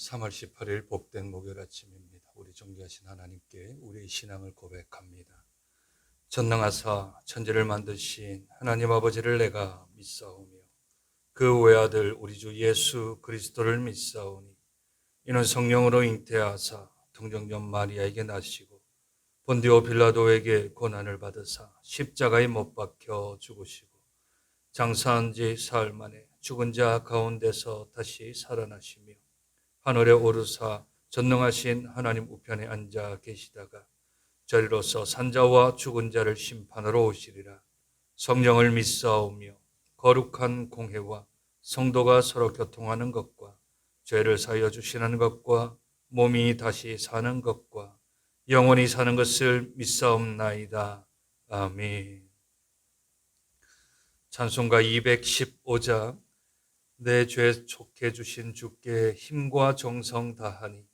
3월 18일 복된 목요일 아침입니다. 우리 존귀하신 하나님께 우리의 신앙을 고백합니다. 전능하사 천지를 만드신 하나님 아버지를 내가 믿사오며 그 외아들 우리 주 예수 그리스도를 믿사오니 이는 성령으로 잉태하사 동정녀 마리아에게 나시고 본디오 빌라도에게 고난을 받으사 십자가에 못 박혀 죽으시고 장사한 지 사흘 만에 죽은 자 가운데서 다시 살아나시며 하늘에 오르사 전능하신 하나님 우편에 앉아 계시다가 저리로서 산자와 죽은 자를 심판하러 오시리라. 성령을 믿사오며 거룩한 공회와 성도가 서로 교통하는 것과 죄를 사하여 주시는 것과 몸이 다시 사는 것과 영원히 사는 것을 믿사옵나이다. 아멘. 찬송가 215장 내 죄 족해 주신 주께 힘과 정성 다하니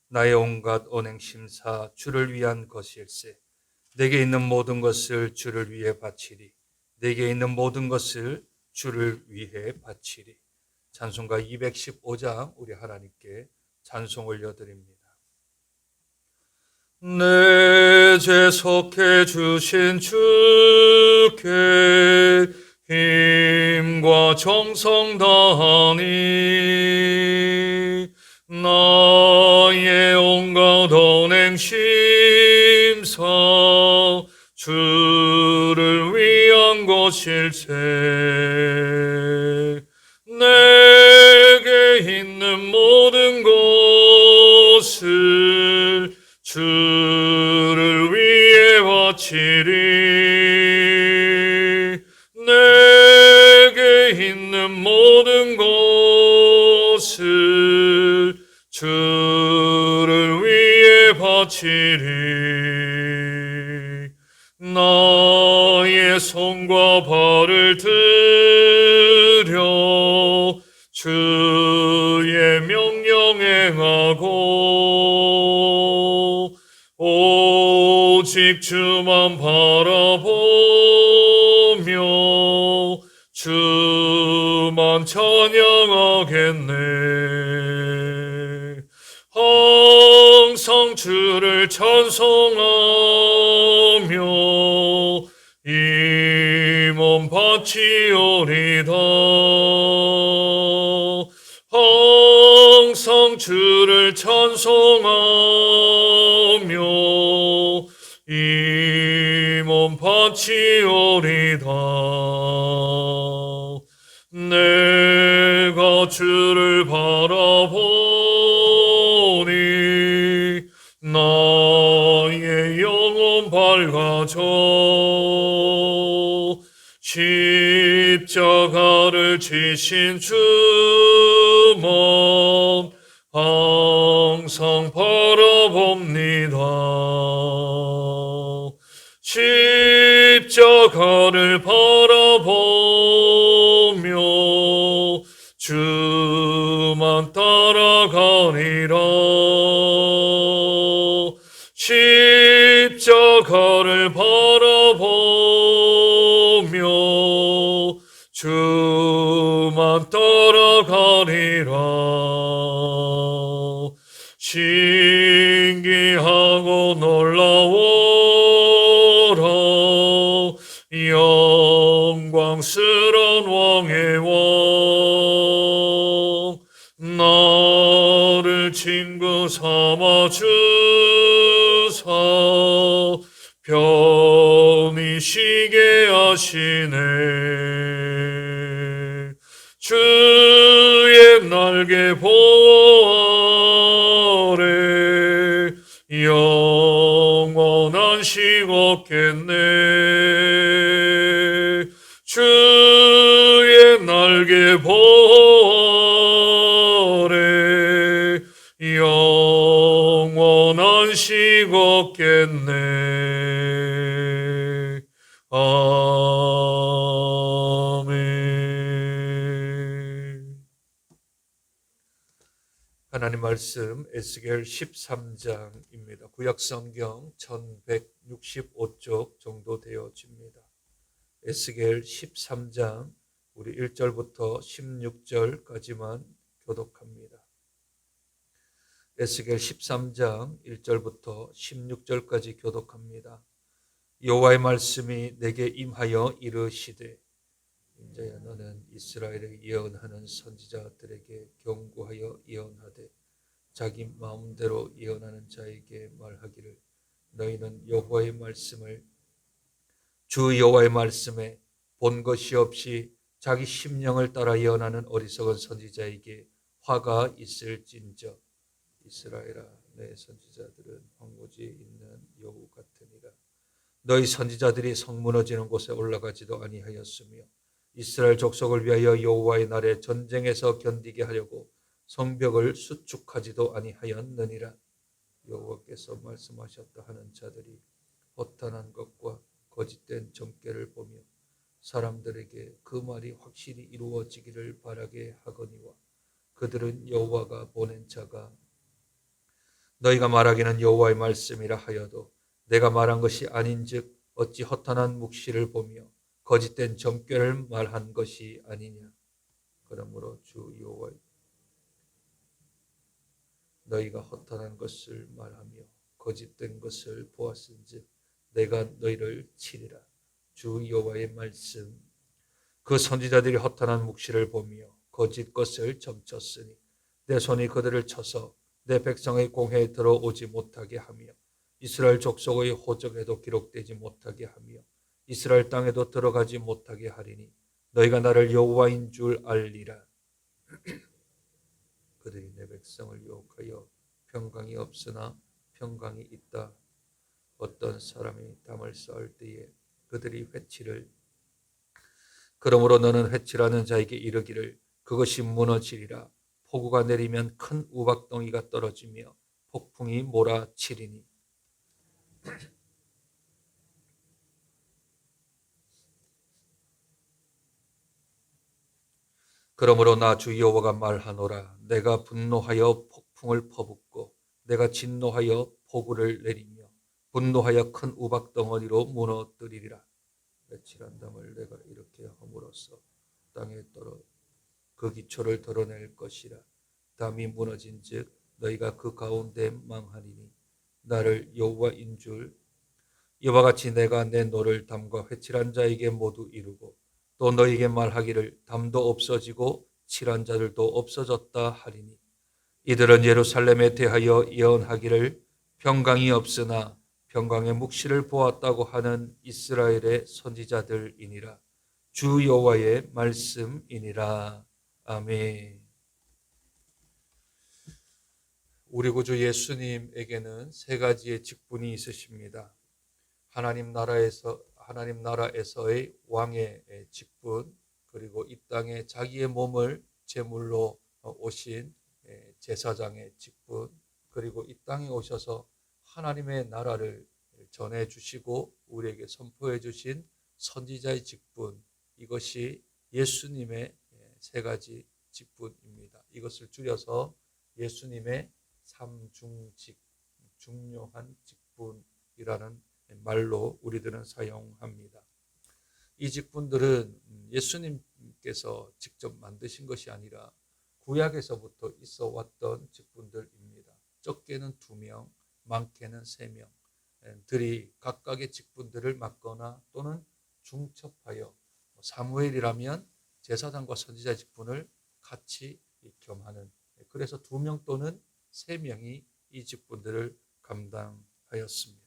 나의 온갖 언행 심사 주를 위한 것일세. 내게 있는 모든 것을 주를 위해 바치리. 내게 있는 모든 것을 주를 위해 바치리. 찬송가 215장 우리 하나님께 찬송 올려드립니다. 내 죄 속해 주신 주께 힘과 정성 다하니 나의 온갖 언행 심사 주를 위한 것일세. 내게 있는 모든 것을 주를 위해 바치리. 내게 있는 모든 것을 주를 위해 바치리. 나의 손과 발을 들여 주의 명령 행하고 오직 주만 바라보며 주만 찬양하겠네. 항상 주를 찬송하며 이 몸 바치오리다. 항상 주를 찬송하며 이 몸 바치오리다. 내가 주를 바라보니 나의 영혼 밝아져 십자가를 지신 주만 항상 바라봅니다. 십자가를 바라보며 주만 따라가리라. 십자가를 바라보며 주만 따라가리라. 신기하고 놀라워라. 영광스러운 왕의 왕 나를 친구 삼아 주사 편히 쉬게 하시네. 주의 날개 보호 아래 영원한 식 없겠네. 주의 날개 보호 아래 영원한 식 없겠네. 아멘. 하나님 말씀 에스겔 13장입니다. 구약성경 1165쪽 정도 되어집니다. 에스겔 13장 우리 1절부터 16절까지만 교독합니다. 에스겔 13장 1절부터 16절까지 교독합니다. 여호와의 말씀이 내게 임하여 이르시되 인자야 너는 이스라엘에 예언하는 선지자들에게 경고하여 예언하되 자기 마음대로 예언하는 자에게 말하기를 너희는 여호와의 말씀을 주 여호와의 말씀에 본 것이 없이 자기 심령을 따라 예언하는 어리석은 선지자에게 화가 있을진저 이스라엘아 내 선지자들은 황무지에 있는 여우 같으니라. 너희 선지자들이 성 무너지는 곳에 올라가지도 아니하였으며 이스라엘 족속을 위하여 여호와의 날에 전쟁에서 견디게 하려고 성벽을 수축하지도 아니하였느니라. 여호와께서 말씀하셨다 하는 자들이 허탄한 것과 거짓된 점괘를 보며 사람들에게 그 말이 확실히 이루어지기를 바라게 하거니와 그들은 여호와가 보낸 자가 너희가 말하기는 여호와의 말씀이라 하여도 내가 말한 것이 아닌즉 어찌 허탄한 묵시를 보며 거짓된 점괘를 말한 것이 아니냐. 그러므로 주 여호와 너희가 허탄한 것을 말하며 거짓된 것을 보았은즉 내가 너희를 치리라. 주 여호와의 말씀. 그 선지자들이 허탄한 묵시를 보며 거짓 것을 점쳤으니 내 손이 그들을 쳐서 내 백성의 공회에 들어오지 못하게 하며 이스라엘 족속의 호적에도 기록되지 못하게 하며 이스라엘 땅에도 들어가지 못하게 하리니 너희가 나를 여호와인 줄 알리라. 그들이 내 백성을 유혹하여 평강이 없으나 평강이 있다. 어떤 사람이 담을 쌓을 때에 그들이 회치를 그러므로 너는 회치라는 자에게 이르기를 그것이 무너지리라. 폭우가 내리면 큰 우박덩이가 떨어지며 폭풍이 몰아치리니 그러므로 나 주 여호와가 말하노라. 내가 분노하여 폭풍을 퍼붓고 내가 진노하여 폭우를 내리며 분노하여 큰 우박덩어리로 무너뜨리리라. 며칠한 담을 내가 이렇게 허물어서 땅에 떨어 그 기초를 드러낼 것이라. 담이 무너진즉 너희가 그 가운데 망하리니 나를 여호와인 줄 이와 같이 내가 내 노를 담과 회칠한 자에게 모두 이루고 또 너희에게 말하기를 담도 없어지고 칠한 자들도 없어졌다 하리니 이들은 예루살렘에 대하여 예언하기를 평강이 없으나 평강의 묵시를 보았다고 하는 이스라엘의 선지자들이니라. 주 여호와의 말씀이니라. 아멘. 우리 구주 예수님에게는 세 가지의 직분이 있으십니다. 하나님 나라에서의 왕의 직분, 그리고 이 땅에 자기의 몸을 제물로 오신 제사장의 직분, 그리고 이 땅에 오셔서 하나님의 나라를 전해 주시고 우리에게 선포해 주신 선지자의 직분, 이것이 예수님의 세 가지 직분입니다. 이것을 줄여서 예수님의 삼중직, 중요한 직분이라는 말로 우리들은 사용합니다. 이 직분들은 예수님께서 직접 만드신 것이 아니라 구약에서부터 있어 왔던 직분들입니다. 적게는 2명, 많게는 3명들이 각각의 직분들을 맡거나 또는 중첩하여 사무엘이라면 제사장과 선지자 직분을 같이 겸하는, 그래서 2명 또는 3명이 이 직분들을 감당하였습니다.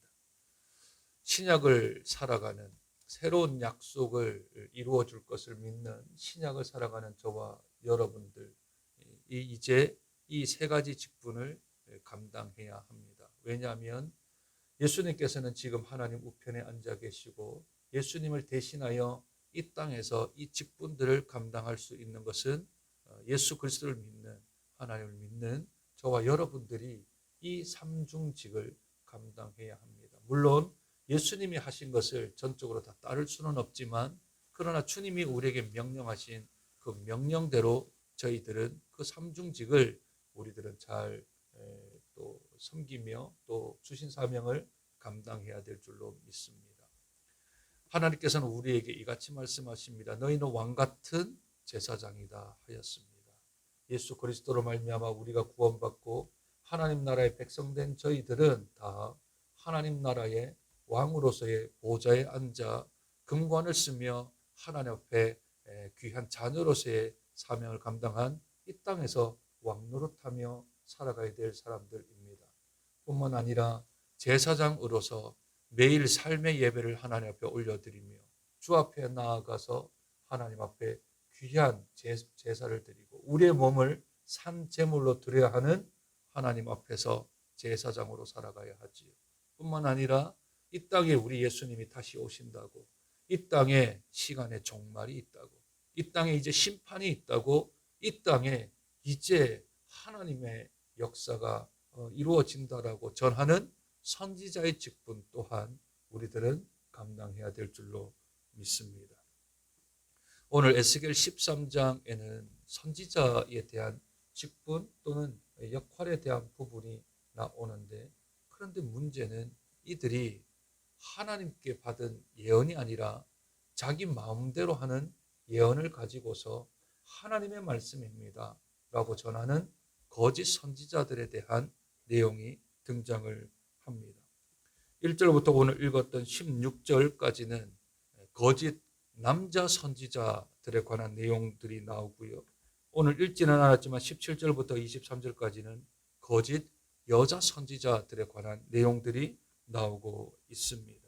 신약을 살아가는, 새로운 약속을 이루어 줄 것을 믿는 신약을 살아가는 저와 여러분들, 이제 이 세 가지 직분을 감당해야 합니다. 왜냐하면 예수님께서는 지금 하나님 우편에 앉아 계시고 예수님을 대신하여 이 땅에서 이 직분들을 감당할 수 있는 것은 예수 그리스도를 믿는, 하나님을 믿는 저와 여러분들이 이 삼중직을 감당해야 합니다. 물론 예수님이 하신 것을 전적으로 다 따를 수는 없지만, 그러나 주님이 우리에게 명령하신 그 명령대로 저희들은 그 삼중직을 우리들은 잘 또 섬기며 또 주신 사명을 감당해야 될 줄로 믿습니다. 하나님께서는 우리에게 이같이 말씀하십니다. 너희는 왕같은 제사장이다 하였습니다. 예수 그리스도로 말미암아 우리가 구원받고 하나님 나라의 백성된 저희들은 다 하나님 나라의 왕으로서의 보좌에 앉아 금관을 쓰며 하나님 앞에 귀한 자녀로서의 사명을 감당한 이 땅에서 왕노릇하며 살아가야 될 사람들입니다. 뿐만 아니라 제사장으로서 매일 삶의 예배를 하나님 앞에 올려드리며 주 앞에 나아가서 하나님 앞에 귀한 제사를 드리고 우리의 몸을 산 제물로 드려야 하는 하나님 앞에서 제사장으로 살아가야 하지요. 뿐만 아니라 이 땅에 우리 예수님이 다시 오신다고, 이 땅에 시간의 종말이 있다고, 이 땅에 이제 심판이 있다고, 이 땅에 이제 하나님의 역사가 이루어진다라고 전하는 선지자의 직분 또한 우리들은 감당해야 될 줄로 믿습니다. 오늘 에스겔 13장에는 선지자에 대한 직분 또는 역할에 대한 부분이 나오는데, 그런데 문제는 이들이 하나님께 받은 예언이 아니라 자기 마음대로 하는 예언을 가지고서 하나님의 말씀입니다 라고 전하는 거짓 선지자들에 대한 내용이 등장을 합니다. 1절부터 오늘 읽었던 16절까지는 거짓 남자 선지자들에 관한 내용들이 나오고요. 오늘 읽지는 않았지만 17절부터 23절까지는 거짓 여자 선지자들에 관한 내용들이 나오고 있습니다.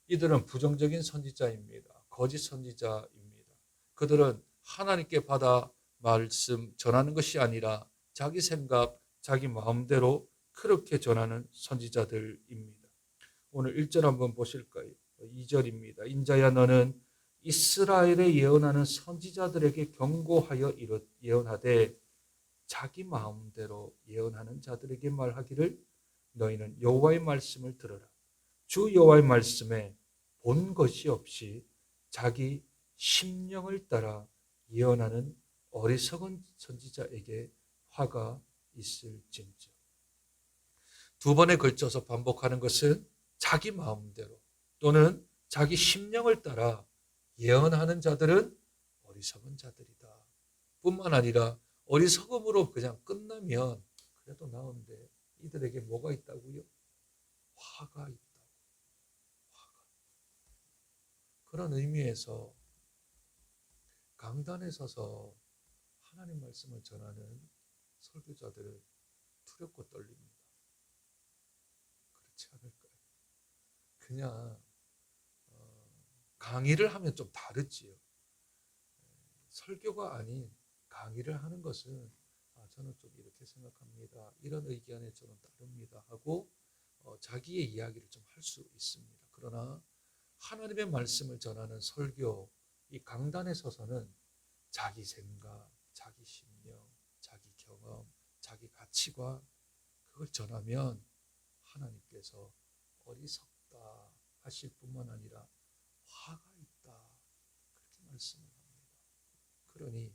이들은 부정적인 선지자입니다. 거짓 선지자입니다. 그들은 하나님께 받아 말씀 전하는 것이 아니라 자기 생각, 자기 마음대로 그렇게 전하는 선지자들입니다. 오늘 1절 한번 보실까요? 2절입니다. 인자야 너는 이스라엘에 예언하는 선지자들에게 경고하여 예언하되 자기 마음대로 예언하는 자들에게 말하기를 너희는 여호와의 말씀을 들어라. 주 여호와의 말씀에 본 것이 없이 자기 심령을 따라 예언하는 어리석은 선지자에게 화가 있을진저. 두 번에 걸쳐서 반복하는 것은 자기 마음대로 또는 자기 심령을 따라 예언하는 자들은 어리석은 자들이다. 뿐만 아니라 어리석음으로 그냥 끝나면 그래도 나은데 이들에게 뭐가 있다고요? 화가 있다. 화가. 그런 의미에서 강단에 서서 하나님 말씀을 전하는 설교자들은 두렵고 떨립니다. 그렇지 않을까요? 그냥 강의를 하면 좀 다르지요. 설교가 아닌 강의를 하는 것은 저는 좀 이렇게 생각합니다. 이런 의견에 저는 따릅니다 하고 자기의 이야기를 좀 할 수 있습니다. 그러나 하나님의 말씀을 전하는 설교, 이 강단에 서서는 자기 생각, 자기 심령, 자기 경험, 자기 가치관 그걸 전하면 하나님께서 어리석다 하실 뿐만 아니라 화가 있다 그렇게 말씀을 합니다. 그러니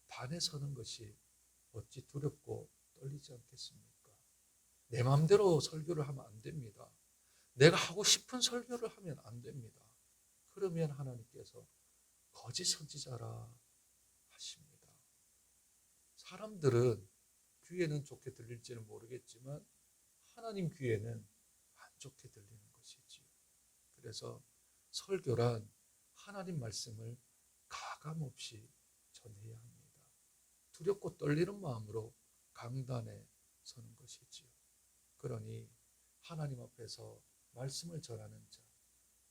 단에 서는 것이 어찌 두렵고 떨리지 않겠습니까? 내 마음대로 설교를 하면 안 됩니다. 내가 하고 싶은 설교를 하면 안 됩니다. 그러면 하나님께서 거짓 선지자라 하십니다. 사람들은 귀에는 좋게 들릴지는 모르겠지만 하나님 귀에는 안 좋게 들리는 것이지요. 그래서 설교란 하나님 말씀을 가감없이 전해야 합니다. 두렵고 떨리는 마음으로 강단에 서는 것이지요. 그러니 하나님 앞에서 말씀을 전하는 자,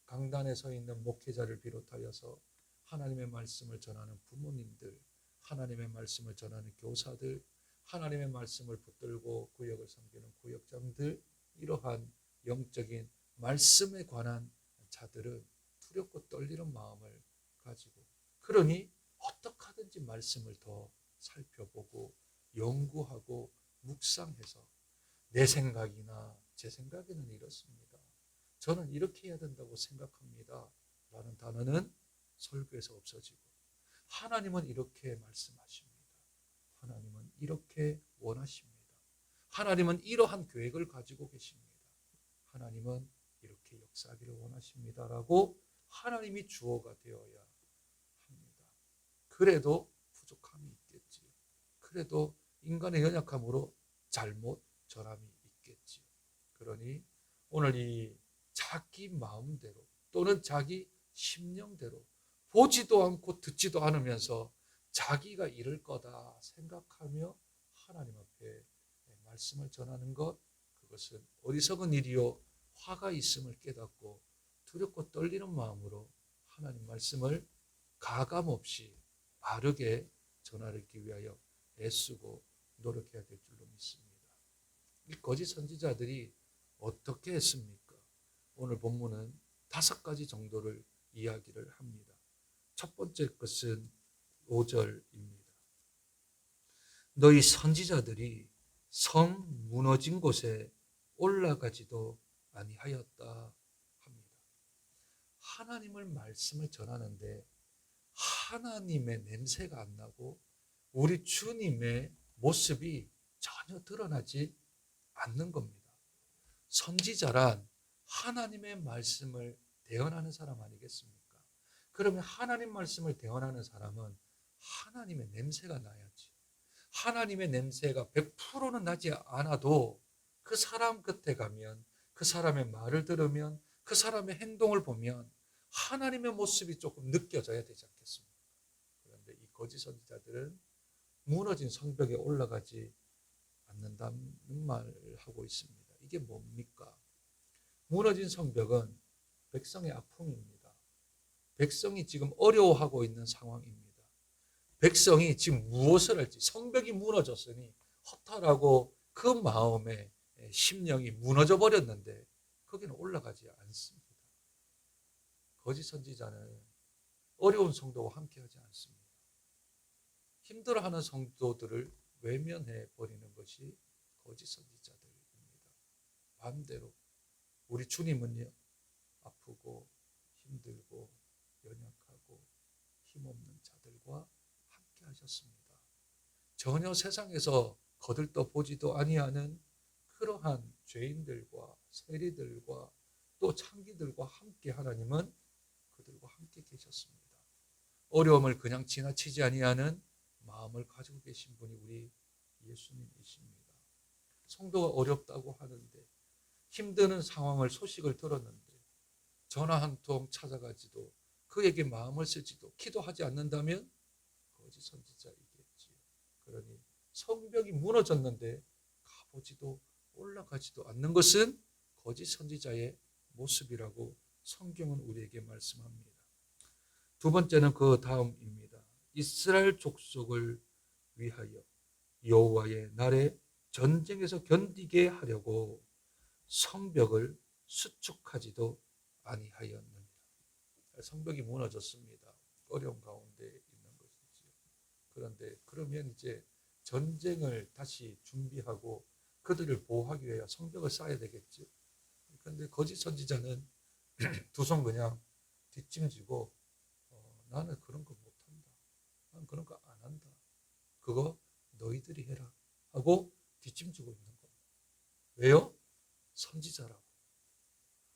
강단에 서 있는 목회자를 비롯하여서 하나님의 말씀을 전하는 부모님들, 하나님의 말씀을 전하는 교사들, 하나님의 말씀을 붙들고 구역을 섬기는 구역장들, 이러한 영적인 말씀에 관한 자들은 두렵고 떨리는 마음을 가지고, 그러니 어떻게 하든지 말씀을 더 살펴보고 연구하고 묵상해서 내 생각이나 제 생각에는 이렇습니다. 저는 이렇게 해야 된다고 생각합니다. 라는 단어는 설교에서 없어지고 하나님은 이렇게 말씀하십니다. 하나님은 이렇게 원하십니다. 하나님은 이러한 계획을 가지고 계십니다. 하나님은 이렇게 역사하기를 원하십니다. 라고 하나님이 주어가 되어야 합니다. 그래도 부족함이 있겠지요. 그래도 인간의 연약함으로 잘못 전함이 있겠지요. 그러니 오늘 이 자기 마음대로 또는 자기 심령대로 보지도 않고 듣지도 않으면서 자기가 이럴 거다 생각하며 하나님 앞에 말씀을 전하는 것, 그것은 어리석은 일이요 화가 있음을 깨닫고 두렵고 떨리는 마음으로 하나님 말씀을 가감없이 바르게 전하기 위하여 애쓰고 노력해야 될 줄로 믿습니다. 이 거짓 선지자들이 어떻게 했습니까? 오늘 본문은 5가지 정도를 이야기를 합니다. 첫 번째 것은 5절입니다. 너희 선지자들이 성 무너진 곳에 올라가지도 아니하였다 합니다. 하나님을 말씀을 전하는데 하나님의 냄새가 안 나고 우리 주님의 모습이 전혀 드러나지 않는 겁니다. 선지자란 하나님의 말씀을 대언하는 사람 아니겠습니까? 그러면 하나님 말씀을 대언하는 사람은 하나님의 냄새가 나야지. 하나님의 냄새가 100%는 나지 않아도 그 사람 곁에 가면, 그 사람의 말을 들으면, 그 사람의 행동을 보면 하나님의 모습이 조금 느껴져야 되지 않겠습니까? 그런데 이 거짓 선지자들은 무너진 성벽에 올라가지 않는다는 말을 하고 있습니다. 이게 뭡니까? 무너진 성벽은 백성의 아픔입니다. 백성이 지금 어려워하고 있는 상황입니다. 백성이 지금 무엇을 할지, 성벽이 무너졌으니 허탈하고 그 마음에 심령이 무너져 버렸는데 거기는 올라가지 않습니다. 거짓 선지자는 어려운 성도와 함께하지 않습니다. 힘들어하는 성도들을 외면해 버리는 것이 거짓 선지자들입니다. 반대로 우리 주님은요, 아프고 힘들고 연약하고 힘없는 자들과 함께 하셨습니다. 전혀 세상에서 거들떠 보지도 아니하는 그러한 죄인들과 세리들과 또 창기들과 함께 하나님은 그들과 함께 계셨습니다. 어려움을 그냥 지나치지 아니하는 마음을 가지고 계신 분이 우리 예수님이십니다. 성도가 어렵다고 하는데 힘드는 상황을 소식을 들었는데 전화 한 통 찾아가지도 그에게 마음을 쓰지도 기도하지 않는다면 거짓 선지자이겠지요. 그러니 성벽이 무너졌는데 가보지도 올라가지도 않는 것은 거짓 선지자의 모습이라고 성경은 우리에게 말씀합니다. 두 번째는 그 다음입니다. 이스라엘 족속을 위하여 여호와의 날에 전쟁에서 견디게 하려고 성벽을 수축하지도 아니하였느니라. 성벽이 무너졌습니다. 어려운 가운데 있는 것이지요. 그런데 그러면 이제 전쟁을 다시 준비하고 그들을 보호하기 위해 성벽을 쌓아야 되겠죠. 그런데 거짓 선지자는 두 손 그냥 뒷짐지고 나는 그런 거 못한다. 난 그런 거 안 한다. 그거 너희들이 해라 하고 뒷짐지고 있는 겁니다. 왜요? 선지자라고.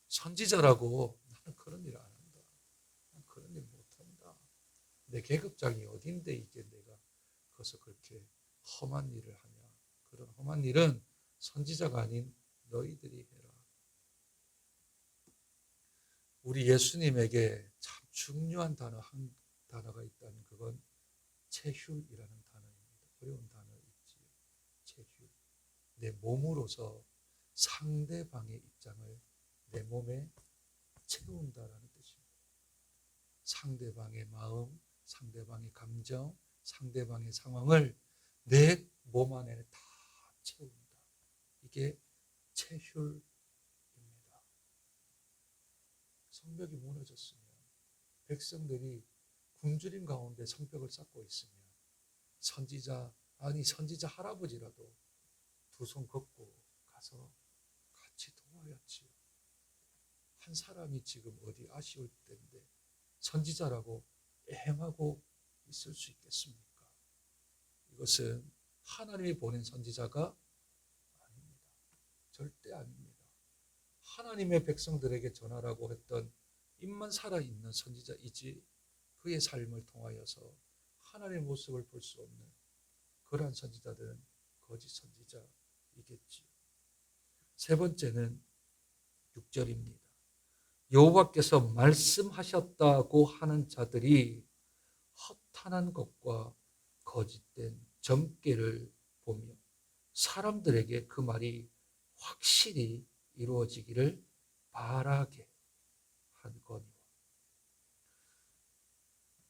선지자라고 나는 그런 일 안 한다. 난 그런 일 못한다. 내 계급장이 어딘데 이제 내가 거기서 그렇게 험한 일을 하냐. 그런 험한 일은 선지자가 아닌 너희들이 해라. 우리 예수님에게 참 중요한 단어 한 단어가 있다면 그건 체휼이라는 단어입니다. 어려운 단어 있지요. 체휼. 내 몸으로서 상대방의 입장을 내 몸에 채운다라는 뜻입니다. 상대방의 마음, 상대방의 감정, 상대방의 상황을 내 몸 안에 다 채운다. 이게 체휼입니다. 성벽이 무너졌으면 백성들이 굶주림 가운데 성벽을 쌓고 있으면 선지자 할아버지라도 두 손 걷고 가서 같이 도와야지요. 한 사람이 지금 어디 아쉬울 때인데 선지자라고 애행하고 있을 수 있겠습니까? 이것은 하나님이 보낸 선지자가 아닙니다. 절대 아닙니다. 하나님의 백성들에게 전하라고 했던 입만 살아있는 선지자이지 그의 삶을 통하여서 하나님의 모습을 볼 수 없는 그러한 선지자들은 거짓 선지자입니다. 세 번째는 6절입니다. 여호와께서 말씀하셨다고 하는 자들이 허탄한 것과 거짓된 점괘를 보며 사람들에게 그 말이 확실히 이루어지기를 바라게 한 거니와.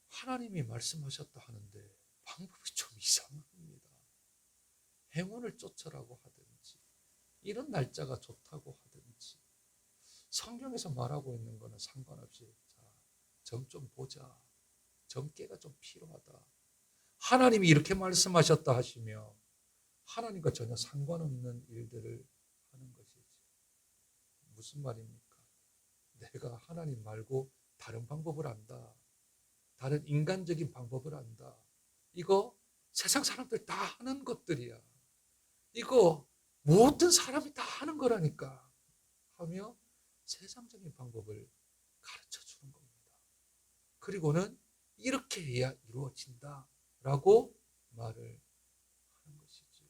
하나님이 말씀하셨다 하는데 방법이 좀 이상합니다. 행운을 쫓으라고 하든지 이런 날짜가 좋다고 하든지 성경에서 말하고 있는 거는 상관없이 점 좀 보자. 점괘가 좀 필요하다. 하나님이 이렇게 말씀하셨다 하시며 하나님과 전혀 상관없는 일들을 하는 것이지. 무슨 말입니까? 내가 하나님 말고 다른 방법을 안다. 다른 인간적인 방법을 안다. 이거 세상 사람들 다 하는 것들이야. 이거 모든 사람이 다 하는 거라니까 하며 세상적인 방법을 가르쳐 주는 겁니다. 그리고는 이렇게 해야 이루어진다 라고 말을 하는 것이죠.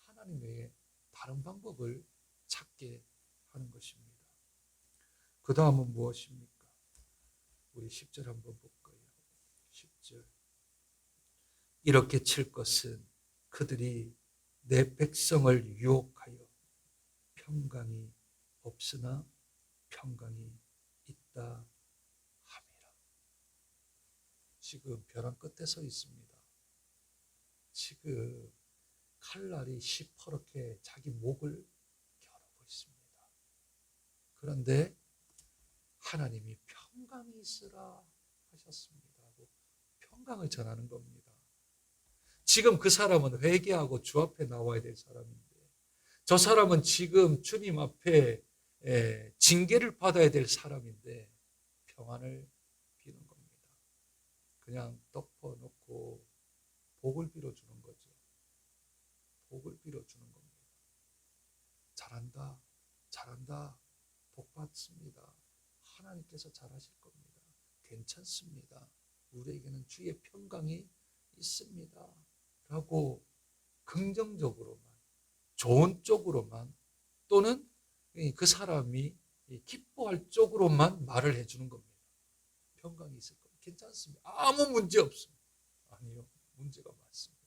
하나님 외에 다른 방법을 찾게 하는 것입니다. 그 다음은 무엇입니까? 우리 10절 한번 볼까요? 10절. 이렇게 칠 것은 그들이 내 백성을 유혹하여 평강이 없으나 평강이 있다 함이라. 지금 벼랑 끝에 서 있습니다. 지금 칼날이 시퍼렇게 자기 목을 겨누고 있습니다. 그런데 하나님이 평강이 있으라 하셨습니다 하고 평강을 전하는 겁니다. 지금 그 사람은 회개하고 주 앞에 나와야 될 사람인데 저 사람은 지금 주님 앞에 징계를 받아야 될 사람인데 평안을 비는 겁니다. 그냥 덮어놓고 복을 빌어주는 거죠. 복을 빌어주는 겁니다. 잘한다, 잘한다, 복 받습니다. 하나님께서 잘하실 겁니다. 괜찮습니다. 우리에게는 주의 평강이 있습니다. 라고 긍정적으로만, 좋은 쪽으로만 또는 그 사람이 기뻐할 쪽으로만 말을 해주는 겁니다. 평강이 있을 겁니다. 괜찮습니다. 아무 문제 없습니다. 아니요, 문제가 많습니다.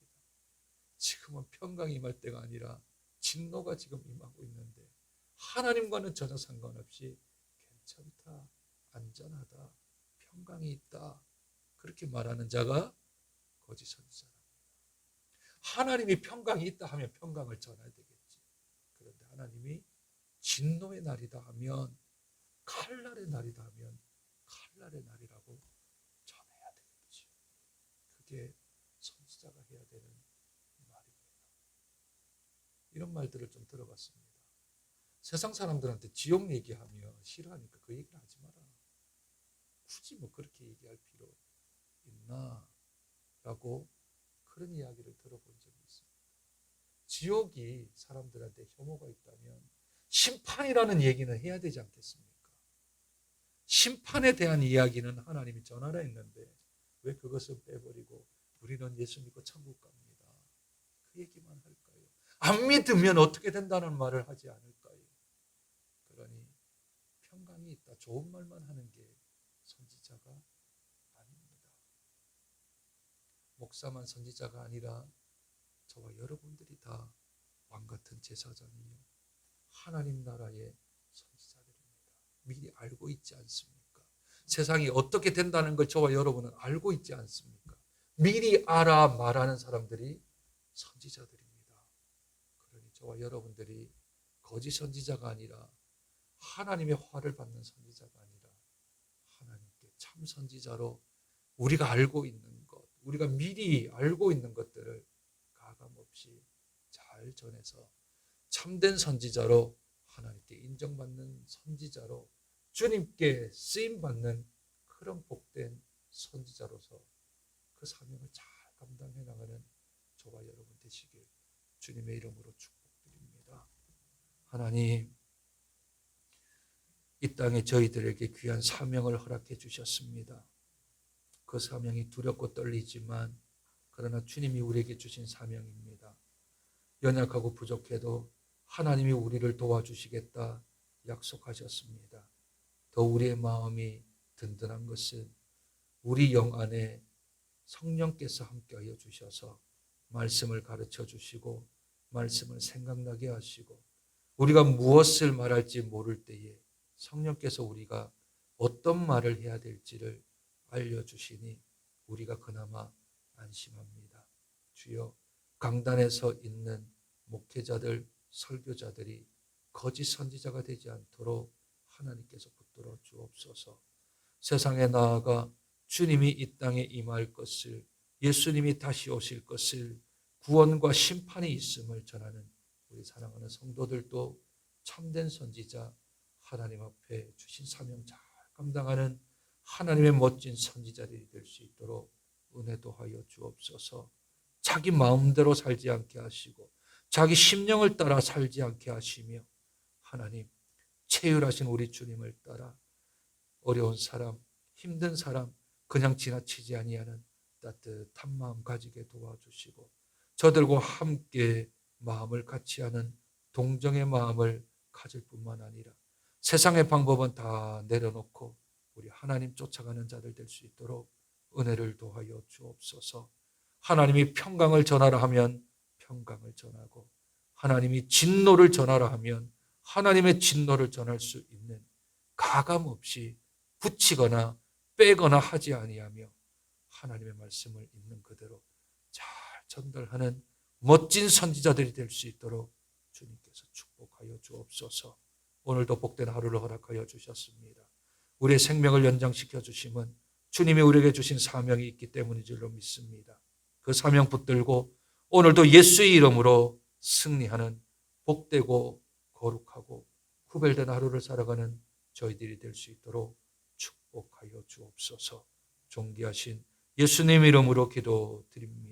지금은 평강이 임할 때가 아니라 진노가 지금 임하고 있는데 하나님과는 전혀 상관없이 괜찮다, 안전하다, 평강이 있다 그렇게 말하는 자가 거짓 선지자랍니다. 하나님이 평강이 있다 하면 평강을 전해야 되겠지. 그런데 하나님이 진노의 날이다 하면 칼날의 날이다 하면 칼날의 날이라고 전해야 되겠지. 그게 선지자가 해야 되는 말입니다. 이런 말들을 좀 들어봤습니다. 세상 사람들한테 지옥 얘기하면 싫어하니까 그 얘기를 하지 마라. 굳이 뭐 그렇게 얘기할 필요 있나? 라고 그런 이야기를 들어본 적이 있습니다. 지옥이 사람들한테 혐오가 있다면 심판이라는 얘기는 해야 되지 않겠습니까? 심판에 대한 이야기는 하나님이 전하라 했는데 왜 그것을 빼버리고 우리는 예수 믿고 천국 갑니다. 그 얘기만 할까요? 안 믿으면 어떻게 된다는 말을 하지 않을까요? 그러니 평강이 있다. 좋은 말만 하는 게 선지자가 아닙니다. 목사만 선지자가 아니라 저와 여러분들이 다 왕같은 제사장이요 하나님 나라의 선지자들입니다. 미리 알고 있지 않습니까? 세상이 어떻게 된다는 걸 저와 여러분은 알고 있지 않습니까? 미리 알아 말하는 사람들이 선지자들입니다. 그러니 저와 여러분들이 거짓 선지자가 아니라 하나님의 화를 받는 선지자가 아니라 하나님께 참 선지자로 우리가 알고 있는 것, 우리가 미리 알고 있는 것들을 가감없이 잘 전해서 참된 선지자로 하나님께 인정받는 선지자로 주님께 쓰임받는 그런 복된 선지자로서 그 사명을 잘 감당해 나가는 저와 여러분 되시길 주님의 이름으로 축복드립니다. 하나님, 이 땅에 저희들에게 귀한 사명을 허락해 주셨습니다. 그 사명이 두렵고 떨리지만 그러나 주님이 우리에게 주신 사명입니다. 연약하고 부족해도 하나님이 우리를 도와주시겠다 약속하셨습니다. 더 우리의 마음이 든든한 것은 우리 영 안에 성령께서 함께하여 주셔서 말씀을 가르쳐 주시고 말씀을 생각나게 하시고 우리가 무엇을 말할지 모를 때에 성령께서 우리가 어떤 말을 해야 될지를 알려주시니 우리가 그나마 안심합니다. 주여, 강단에서 있는 목회자들, 설교자들이 거짓 선지자가 되지 않도록 하나님께서 붙들어 주옵소서. 세상에 나아가 주님이 이 땅에 임할 것을, 예수님이 다시 오실 것을, 구원과 심판이 있음을 전하는 우리 사랑하는 성도들도 참된 선지자, 하나님 앞에 주신 사명 잘 감당하는 하나님의 멋진 선지자들이 될 수 있도록 은혜도 하여 주옵소서. 자기 마음대로 살지 않게 하시고 자기 심령을 따라 살지 않게 하시며 하나님, 체휼하신 우리 주님을 따라 어려운 사람, 힘든 사람 그냥 지나치지 아니하는 따뜻한 마음 가지게 도와주시고 저들과 함께 마음을 같이 하는 동정의 마음을 가질 뿐만 아니라 세상의 방법은 다 내려놓고 우리 하나님 쫓아가는 자들 될 수 있도록 은혜를 도하여 주옵소서. 하나님이 평강을 전하라 하면 평강을 전하고 하나님이 진노를 전하라 하면 하나님의 진노를 전할 수 있는 가감 없이 붙이거나 빼거나 하지 아니하며 하나님의 말씀을 있는 그대로 잘 전달하는 멋진 선지자들이 될 수 있도록 주님께서 축복하여 주옵소서. 오늘도 복된 하루를 허락하여 주셨습니다. 우리의 생명을 연장시켜 주심은 주님이 우리에게 주신 사명이 있기 때문인 줄로 믿습니다. 그 사명 붙들고 오늘도 예수의 이름으로 승리하는 복되고 거룩하고 구별된 하루를 살아가는 저희들이 될 수 있도록 축복하여 주옵소서. 존귀하신 예수님 이름으로 기도드립니다.